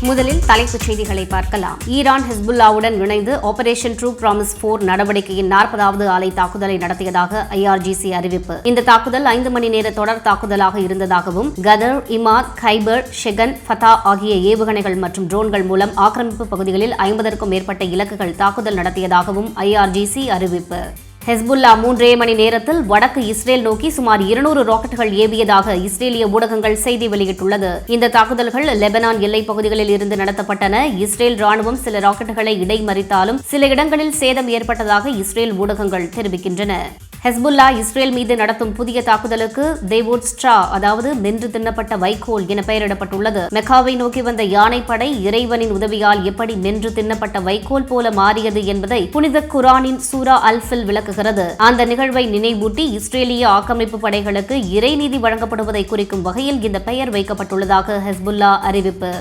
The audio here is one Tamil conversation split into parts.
முதலில் தலைப்புச் செய்திகளை பார்க்கலாம். ஈரான் ஹிஸ்புல்லாவுடன் இணைந்து ஆபரேஷன் ட்ரூ ப்ராமிஸ் 4 நடவடிக்கையின் 40வது ஆலை தாக்குதலை நடத்தியதாக IRGC அறிவிப்பு. இந்த தாக்குதல் 5 மணி நேர தொடர் தாக்குதலாக இருந்ததாகவும் கதர், இமாத், கைபர், ஷெகன், ஃபதா ஆகிய ஏவுகணைகள் மற்றும் ட்ரோன்கள் மூலம் ஆக்கிரமிப்பு பகுதிகளில் 50க்கும் மேற்பட்ட இலக்குகள் தாக்குதல் நடத்தியதாகவும் IRGC அறிவிப்பு. ஹெஸ்புல்லா 3 மணி நேரத்தில் வடக்கு இஸ்ரேல் நோக்கி சுமார் 200 ராக்கெட்டுகள் ஏவியதாக இஸ்ரேலிய ஊடகங்கள் செய்தி வெளியிட்டுள்ளது. இந்த தாக்குதல்கள் லெபனான் எல்லைப் பகுதிகளில் இருந்து நடத்தப்பட்டன. இஸ்ரேல் ராணுவம் சில ராக்கெட்டுகளை இடைமறித்தாலும் சில இடங்களில் சேதம் ஏற்பட்டதாக இஸ்ரேல் ஊடகங்கள் தெரிவிக்கின்றன. ஹெஸ்புல்லா இஸ்ரேல் மீது நடத்தும் புதிய தாக்குதலுக்கு தேவோட் ஸ்ட்ரா, அதாவது மென்று தின்னப்பட்ட வைக்கோல் என பெயரிடப்பட்டுள்ளது. மெக்காவை நோக்கி வந்த யானைப்படை இறைவனின் உதவியால் எப்படி மென்று தின்னப்பட்ட வைக்கோல் போல மாறியது என்பதை புனித குரானின் சூரா அல்-ஃபில் விளக்குகிறது. அந்த நிகழ்வை நினைவூட்டி இஸ்ரேலிய ஆக்கிரமிப்பு படைகளுக்கு இறைநீதி வழங்கப்படுவதை குறிக்கும் வகையில் இந்த பெயர் வைக்கப்பட்டுள்ளதாக ஹெஸ்புல்லா அறிவிப்பு.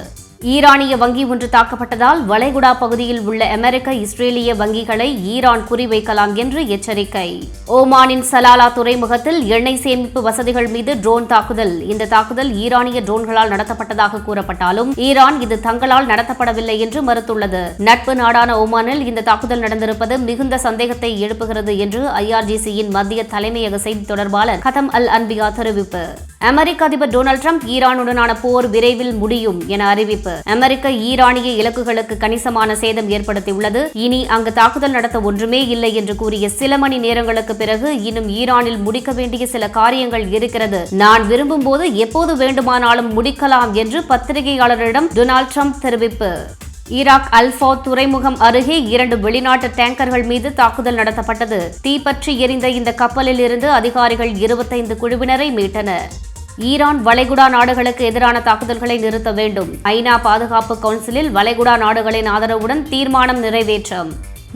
ஈரானிய வங்கி ஒன்று தாக்கப்பட்டதால் வளைகுடா பகுதியில் உள்ள அமெரிக்க இஸ்ரேலிய வங்கிகளை ஈரான் குறிவைக்கலாம் என்று எச்சரிக்கை. ஓமானின் சலாலா துறைமுகத்தில் எண்ணெய் சேமிப்பு வசதிகள் மீது ட்ரோன் தாக்குதல். இந்த தாக்குதல் ஈரானிய ட்ரோன்களால் நடத்தப்பட்டதாக கூறப்பட்டாலும் ஈரான் இது தங்களால் நடத்தப்படவில்லை என்று மறுத்துள்ளது. நட்பு நாடான ஓமானில் இந்த தாக்குதல் நடந்திருப்பது மிகுந்த சந்தேகத்தை எழுப்புகிறது என்று IRGCயின் மத்திய தலைமையக செய்தி தொடர்பாளர் கதம் அல்-அன்பியா தெரிவிப்பு. அமெரிக்க அதிபர் டொனால்டு டிரம்ப் ஈரானுடனான போர் விரைவில் முடியும் என அறிவிப்பு. அமெரிக்க ஈரானிய இலக்குகளுக்கு கணிசமான சேதம் ஏற்படுத்தியுள்ளது. இனி அங்கு தாக்குதல் நடத்த ஒன்றுமே இல்லை என்று கூறிய சில மணி நேரங்களுக்கு பிறகு இன்னும் ஈரானில் முடிக்க வேண்டிய சில காரியங்கள் இருக்கிறது. நான் விரும்பும் போது எப்போது வேண்டுமானாலும் முடிக்கலாம் என்று பத்திரிகையாளரிடம் டொனால்டு டிரம்ப் தெரிவிப்பு. ஈராக் அல்ஃபா துறைமுகம் அருகே 2 வெளிநாட்டு டேங்கர்கள் மீது தாக்குதல் நடத்தப்பட்டது. தீப்பற்றி எரிந்த இந்த கப்பலில் இருந்து அதிகாரிகள் 25 குழுவினரை மீட்டனர். ஈரான் வளைகுடா நாடுகளுக்கு எதிரான தாக்குதல்களை நிறுத்த வேண்டும். ஐநா பாதுகாப்பு கவுன்சிலில் வளைகுடா நாடுகளின் ஆதரவுடன் தீர்மானம் நிறைவேற்றம்.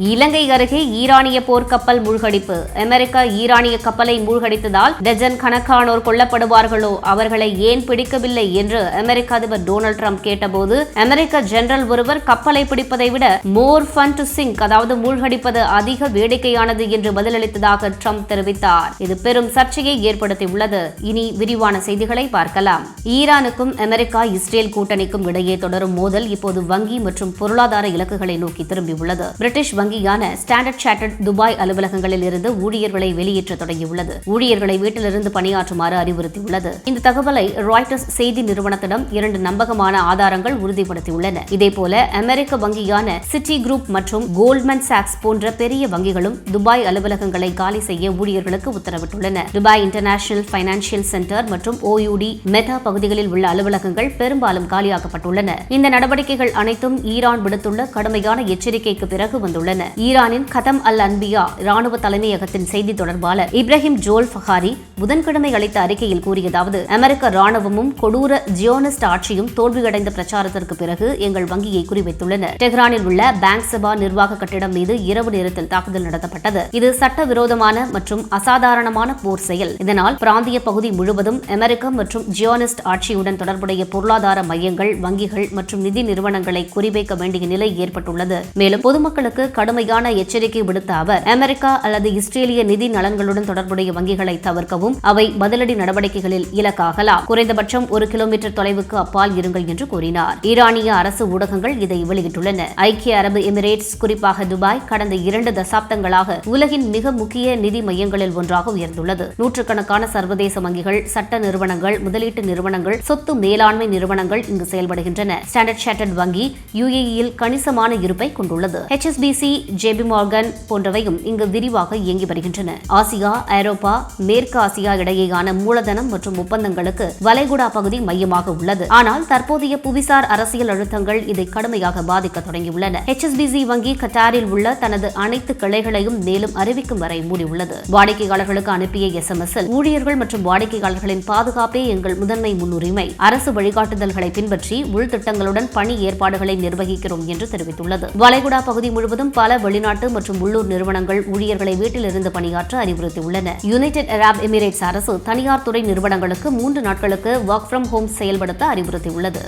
இலங்கை அருகே ஈரானிய போர்க்கப்பல் மூழ்கடிப்பு. அமெரிக்கா ஈரானிய கப்பலை மூழ்கடித்ததால் டஜன் கணக்கானோர் கொல்லப்படுவார்களோ, அவர்களை ஏன் பிடிக்கவில்லை என்று அமெரிக்க அதிபர் டொனால்டு டிரம்ப் கேட்டபோது அமெரிக்க ஜெனரல் ஒருவர் கப்பலை பிடிப்பதை விட மோர் ஃபன் டு சிங்க், அதாவது மூழ்கடிப்பது அதிக வேடிக்கையானது என்று பதிலளித்ததாக டிரம்ப் தெரிவித்தார். இது பெரும் சர்ச்சையை ஏற்படுத்தியுள்ளது. இனி விரிவான செய்திகளை பார்க்கலாம். ஈரானுக்கும் அமெரிக்கா இஸ்ரேல் கூட்டணிக்கும் இடையே தொடரும் மோதல் இப்போது வங்கி மற்றும் பொருளாதார இலக்குகளை நோக்கி திரும்பியுள்ளது. பிரிட்டிஷ் வங்கியான ஸ்டாண்டர்ட் சார்ட்டர்ட் துபாய் அலுவலகங்களில் இருந்து ஊழியர்களை வெளியேற்ற தொடங்கியுள்ளது. ஊழியர்களை வீட்டிலிருந்து பணியாற்றுமாறு அறிவுறுத்தியுள்ளது. இந்த தகவலை ராய்ட்டர்ஸ் செய்தி நிறுவனத்திடம் 2 நம்பகமான ஆதாரங்கள் உறுதிப்படுத்தியுள்ளன. இதேபோல அமெரிக்க வங்கியான சிட்டி குரூப் மற்றும் கோல்ட்மேன் சாக்ஸ் போன்ற பெரிய வங்கிகளும் துபாய் அலுவலகங்களை காலி செய்ய ஊழியர்களுக்கு உத்தரவிட்டுள்ளன. துபாய் இன்டர்நேஷனல் பைனான்சியல் சென்டர் மற்றும் OUD மெட்டா பகுதிகளில் உள்ள அலுவலகங்கள் பெரும்பாலும் காலியாக்கப்பட்டுள்ளன. இந்த நடவடிக்கைகள் அனைத்தும் ஈரான் விடுத்துள்ள கடுமையான எச்சரிக்கைக்கு பிறகு வந்துள்ளன. ஈரானின் கதம் அல்-அன்பியா ராணுவ தலைமையகத்தின் செய்தி தொடர்பாளர் இப்ராஹிம் ஜோல் ஃபஹாரி புதன்கிழமை அளித்த அறிக்கையில் கூறியதாவது, அமெரிக்க ராணுவமும் கொடூர ஜியோனிஸ்ட் ஆட்சியும் தோல்வியடைந்த பிரச்சாரத்திற்கு பிறகு எங்கள் வங்கியை குறிவைத்துள்ளனர். டெஹ்ரானில் உள்ள பேங்க் சபா நிர்வாக கட்டிடம் மீது இரவு நேரத்தில் தாக்குதல் நடத்தப்பட்டது. இது சட்டவிரோதமான மற்றும் அசாதாரணமான போர் செயல். இதனால் பிராந்திய பகுதி முழுவதும் அமெரிக்க மற்றும் ஜியோனிஸ்ட் ஆட்சியுடன் தொடர்புடைய பொருளாதார மையங்கள், வங்கிகள் மற்றும் நிதி நிறுவனங்களை குறிவைக்க வேண்டிய நிலை ஏற்பட்டுள்ளது. மேலும் பொதுமக்களுக்கு கடுமையான எச்சரிக்கை விடுத்த அவர், அமெரிக்கா அல்லது இஸ்ரேலிய நிதி நலன்களுடன் தொடர்புடைய வங்கிகளை தவிர்க்கவும், அவை பதிலடி நடவடிக்கைகளில் இலக்காகலாம். குறைந்தபட்சம் 1 கிலோமீட்டர் தொலைவுக்கு அப்பால் இருங்கள் என்று கூறினார். ஈரானிய அரசு ஊடகங்கள் இதை வெளியிட்டுள்ளன. ஐக்கிய அரபு எமிரேட்ஸ், குறிப்பாக துபாய், கடந்த 2 தசாப்தங்களாக உலகின் மிக முக்கிய நிதி மையங்களில் ஒன்றாக உயர்ந்துள்ளது. நூற்றுக்கணக்கான சர்வதேச வங்கிகள், சட்ட நிறுவனங்கள், முதலீட்டு நிறுவனங்கள், சொத்து மேலாண்மை நிறுவனங்கள் இங்கு செயல்படுகின்றன. ஸ்டாண்டர்ட் சார்ட்டர்ட் வங்கி UAE-யில் கணிசமான இருப்பை கொண்டுள்ளது. HSBC, JP Morgan போன்றவையும் இங்கு விரிவாக இயங்கி வருகின்றன. ஆசியா, ஐரோப்பா, மேற்கு ஆசியா இடையேயான மூலதனம் மற்றும் ஒப்பந்தங்களுக்கு வளைகுடா பகுதி மையமாக உள்ளது. ஆனால் தற்போதைய புவிசார் அரசியல் அழுத்தங்கள் இதை கடுமையாக பாதிக்க தொடங்கியுள்ளன. HSBC வங்கி கட்டாரில் உள்ள தனது அனைத்து கிளைகளையும் மேலும் அறிவிக்கும் வரை மூடியுள்ளது. வாடிக்கையாளர்களுக்கு அனுப்பிய SMS-இல் ஊழியர்கள் மற்றும் வாடிக்கையாளர்களின் பாதுகாப்பே எங்கள் முதன்மை முன்னுரிமை, அரசு வழிகாட்டுதல்களை பின்பற்றி உள்திட்டங்களுடன் பணி ஏற்பாடுகளை நிர்வகிக்கிறோம் என்று தெரிவித்துள்ளது. வளைகுடா பகுதி முழுவதும் பல வெளிநாட்டு மற்றும் உள்ளூர் நிறுவனங்கள் ஊழியர்களை வீட்டிலிருந்து பணியாற்ற அறிவுறுத்தியுள்ளன. யுனைடெட் அரப் எமிரேட்ஸ் அரசு தனியார் துறை நிறுவனங்களுக்கு 3 நாட்களுக்கு வொர்க் ஃப்ரம் ஹோம் செயல்படுத்த அறிவுறுத்தியுள்ளது.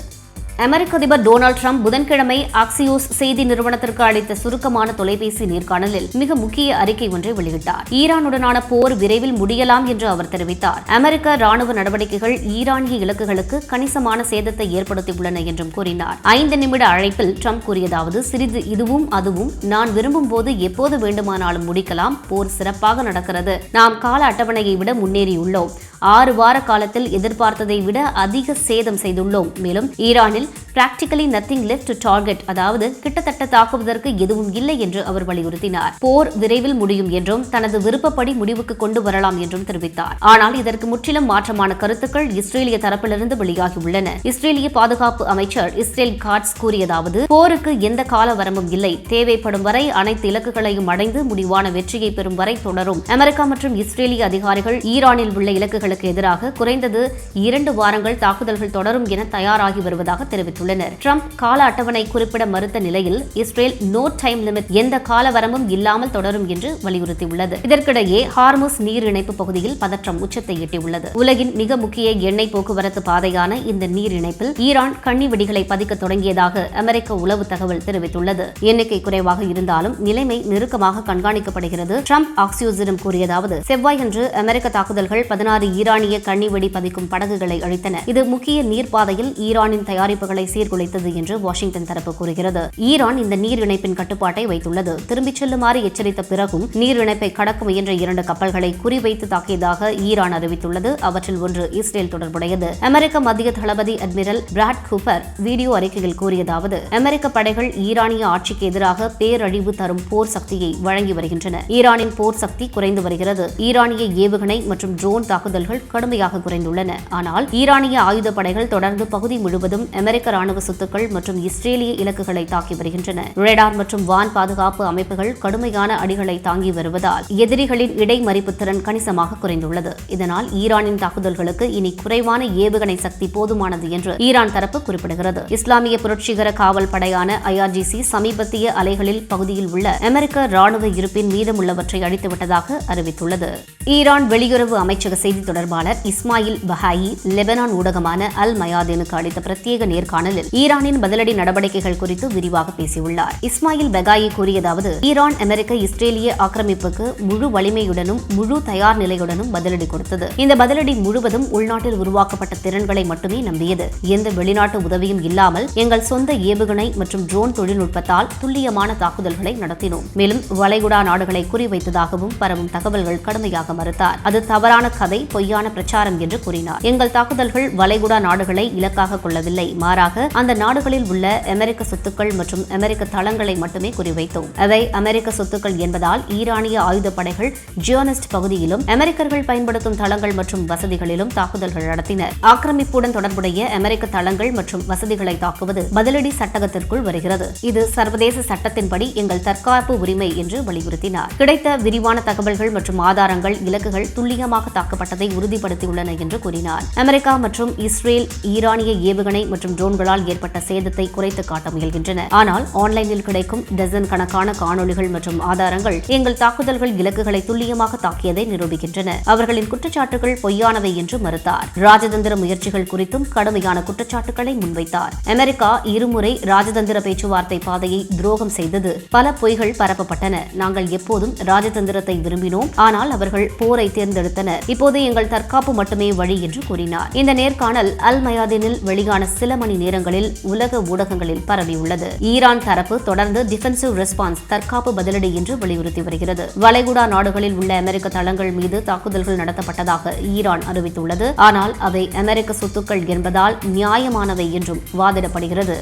அமெரிக்க அதிபர் டொனால்டு டிரம்ப் புதன்கிழமை ஆக்சியோஸ் செய்தி நிறுவனத்திற்கு அளித்த சுருக்கமான தொலைபேசி நேர்காணலில் மிக முக்கிய அறிக்கை ஒன்றை வெளியிட்டார். ஈரானுடனான போர் விரைவில் முடியலாம் என்று அவர் தெரிவித்தார். அமெரிக்க ராணுவ நடவடிக்கைகள் ஈரானிய இலக்குகளுக்கு கணிசமான சேதத்தை ஏற்படுத்தியுள்ளன என்றும் கூறினார். 5 நிமிட அழைப்பில் டிரம்ப் கூறியதாவது, சிறிது இதுவும் அதுவும், நான் விரும்பும் போது எப்போது வேண்டுமானாலும் முடிக்கலாம். போர் சிறப்பாக நடக்கிறது. நாம் கால அட்டவணையை விட முன்னேறியுள்ளோம். 6 வார காலத்தில் எதிர்பார்த்ததை விட அதிக சேதம் செய்துள்ளோம். மேலும் ஈரானில் practically nothing left to target, அதாவது கிட்டத்தட்ட தாக்குவதற்கு எதுவும் இல்லை என்று அவர் வலியுறுத்தினார். போர் விரைவில் முடியும் என்றும் தனது விருப்பப்படி முடிவுக்கு கொண்டு வரலாம் என்றும் தெரிவித்தார். ஆனால் இதற்கு முற்றிலும் மாற்றமான கருத்துக்கள் இஸ்ரேலிய தரப்பிலிருந்து வெளியாகியுள்ளன. இஸ்ரேலிய பாதுகாப்பு அமைச்சர் இஸ்ரேல் காட்ஸ் கூறியதாவது, போருக்கு எந்த கால வரம்பும் இல்லை. தேவைப்படும் வரை அனைத்து இலக்குகளையும் அடைந்து முடிவான வெற்றியை பெறும் வரை தொடரும். அமெரிக்கா மற்றும் இஸ்ரேலிய அதிகாரிகள் ஈரானில் உள்ள இலக்குகளுக்கு எதிராக குறைந்தது 2 வாரங்கள் தாக்குதல்கள் தொடரும் என தயாராகி வருவதாக தெரிவித்துள்ளனர். ட்ரம்ப் கால அட்டவணை குறிப்பிட மறுத்த நிலையில் இஸ்ரேல் நோ டைம் லிமிட், எந்த கால வரம்பும் இல்லாமல் தொடரும் என்று வலியுறுத்தியுள்ளது. இதற்கிடையே ஹார்முஸ் நீர் இணைப்பு பகுதியில் பதற்றம் உச்சத்தை எட்டியுள்ளது. உலகின் மிக முக்கிய எண்ணெய் போக்குவரத்து பாதையான இந்த நீர் இணைப்பில் ஈரான் கண்ணி வெடிகளை பதிக்க தொடங்கியதாக அமெரிக்க உளவு தகவல் தெரிவித்துள்ளது. எண்ணிக்கை குறைவாக இருந்தாலும் நிலைமை நெருக்கமாக கண்காணிக்கப்படுகிறது. ட்ரம்ப் ஆக்சியோஸிடம் கூறியதாவது, செவ்வாயன்று அமெரிக்க தாக்குதல்கள் 16 ஈரானிய கண்ணி வெடி பதிக்கும் படகுகளை அழித்தன. இது முக்கிய நீர்ப்பாதையில் ஈரானின் தயாரிப்புகளை சீர்குலைத்தது என்று வாஷிங்டன் தரப்பு கூறுகிறது. ஈரான் இந்த நீர் இணைப்பின் கட்டுப்பாட்டை வைத்துள்ளது. திரும்பிச் செல்லுமாறு எச்சரித்த பிறகும் நீர் இணைப்பை கடக்க முயன்ற 2 கப்பல்களை குறிவைத்து தாக்கியதாக ஈரான் அறிவித்துள்ளது. அவற்றில் ஒன்று இஸ்ரேல் தொடர்புடையது. அமெரிக்க மத்திய தளபதி அட்மிரல் பிராட் கூப்பர் வீடியோ அறிக்கையில் கூறியதாவது, அமெரிக்க படைகள் ஈரானிய ஆட்சிக்கு எதிராக பேரழிவு தரும் போர் சக்தியை வழங்கி வருகின்றன. ஈரானின் போர் சக்தி குறைந்து வருகிறது. ஈரானிய ஏவுகணை மற்றும் ட்ரோன் தாக்குதல்கள் கடுமையாக குறைந்துள்ளன. ஆனால் ஈரானிய ஆயுதப்படைகள் தொடர்ந்து பகுதி முழுவதும் அமெரிக்க ராணுவ சொத்துக்கள் மற்றும் இஸ்ரேலிய இலக்குகளை தாக்கி வருகின்றன. ரேடார் மற்றும் வான் பாதுகாப்பு அமைப்புகள் கடுமையான அடிகளை தாங்கி வருவதால் எதிரிகளின் இடைமறிப்பு திறன் கணிசமாக குறைந்துள்ளது. இதனால் ஈரானின் தாக்குதல்களுக்கு இனி குறைவான ஏவுகணை சக்தி போதுமானது என்று ஈரான் தரப்பு குறிப்பிடுகிறது. இஸ்லாமிய புரட்சிகர காவல் படையான IRGC சமீபத்திய அலைகளில் பகுதியில் உள்ள அமெரிக்க ராணுவ இருப்பின் மீதமுள்ளவற்றை அழித்துவிட்டதாக அறிவித்துள்ளது. ஈரான் வெளியுறவு அமைச்சக செய்தி தொடர்பாளர் இஸ்மாயில் பஹாயி லெபனான் ஊடகமான அல் மயாதீனுக்கு அளித்த பிரத்யேக நேர்காணலில் ஈரானின் பதிலடி நடவடிக்கைகள் குறித்து விரிவாக பேசியுள்ளார். இஸ்மாயில் பகாயி கூறியதாவது, ஈரான் அமெரிக்க இஸ்ரேலிய ஆக்கிரமிப்புக்கு முழு வலிமையுடனும் முழு தயார் நிலையுடனும் பதிலடி கொடுத்தது. இந்த பதிலடி முழுவதும் உள்நாட்டில் உருவாக்கப்பட்ட திறன்களை மட்டுமே நம்பியது. எந்த வெளிநாட்டு உதவியும் இல்லாமல் எங்கள் சொந்த ஏவுகணை மற்றும் ட்ரோன் தொழில்நுட்பத்தால் துல்லியமான தாக்குதல்களை நடத்தினோம். மேலும் வளைகுடா நாடுகளை குறிவைத்ததாகவும் பரவும் தகவல்கள் கடுமையாக மறுத்தார். அது தவறான கதை, பொய்யான பிரச்சாரம் என்று கூறினார். எங்கள் தாக்குதல்கள் வளைகுடா நாடுகளை இலக்காக கொள்ளவில்லை. மாறாக அந்த நாடுகளில் உள்ள அமெரிக்க சொத்துக்கள் மற்றும் அமெரிக்க தளங்களை மட்டுமே குறிவைத்தோம். அவை அமெரிக்க சொத்துக்கள் என்பதால் ஈரானிய ஆயுதப்படைகள் ஜியோனிஸ்ட் பகுதியிலும் அமெரிக்கர்கள் பயன்படுத்தும் தளங்கள் மற்றும் வசதிகளிலும் தாக்குதல்கள் நடத்தினர். ஆக்கிரமிப்புடன் தொடர்புடைய அமெரிக்க தளங்கள் மற்றும் வசதிகளை தாக்குவது பதிலடி சட்டகத்திற்குள் வருகிறது. இது சர்வதேச சட்டத்தின்படி எங்கள் தற்காப்பு உரிமை என்று வலியுறுத்தினார். கிடைத்த விரிவான தகவல்கள் மற்றும் ஆதாரங்கள் இலக்குகள் துல்லியமாக தாக்கப்பட்டதை உறுதிப்படுத்தியுள்ளன என்று கூறினார். அமெரிக்கா மற்றும் இஸ்ரேல் ஈரானிய ஏவுகணை மற்றும் ட்ரோன்களால் ஏற்பட்ட சேதத்தை குறைத்து காட்ட முயல்கின்றன. ஆனால் ஆன்லைனில் கிடைக்கும் டசன் கணக்கான காணொளிகள் மற்றும் ஆதாரங்கள் எங்கள் தாக்குதல்கள் இலக்குகளை துல்லியமாக தாக்கியதை நிரூபிக்கின்றன. அவர்களின் குற்றச்சாட்டுகள் பொய்யானவை என்று மறுத்தார். ராஜதந்திர முயற்சிகள் குறித்தும் கடுமையான குற்றச்சாட்டுகளை முன்வைத்தார். அமெரிக்கா இருமுறை ராஜதந்திர பேச்சுவார்த்தை பாதையை துரோகம் செய்தது. பல பொய்கள் பரப்பப்பட்டன. நாங்கள் எப்போதும் ராஜதந்திரத்தை விரும்பினோம், ஆனால் அவர்கள் போரை தேர்ந்தெடுத்தனர். இப்போது எங்கள் தற்காப்பு மட்டுமே வழி என்று கூறினார். இந்த நேர்காணல் அல் மயாதீனில் வெளியான சில மணி நேரங்களில் உலக ஊடகங்களில் பரவியுள்ளது. ஈரான் தரப்பு தொடர்ந்து டிஃபென்சிவ் ரெஸ்பான்ஸ், தற்காப்பு பதிலடி என்று வலியுறுத்தி வருகிறது. வளைகுடா நாடுகளில் உள்ள அமெரிக்க தளங்கள் மீது தாக்குதல்கள் நடத்தப்பட்டதாக ஈரான் அறிவித்துள்ளது. ஆனால் அவை அமெரிக்க சொத்துக்கள் என்பதால் நியாயமானவை என்றும் வாதிடப்படுகிறது.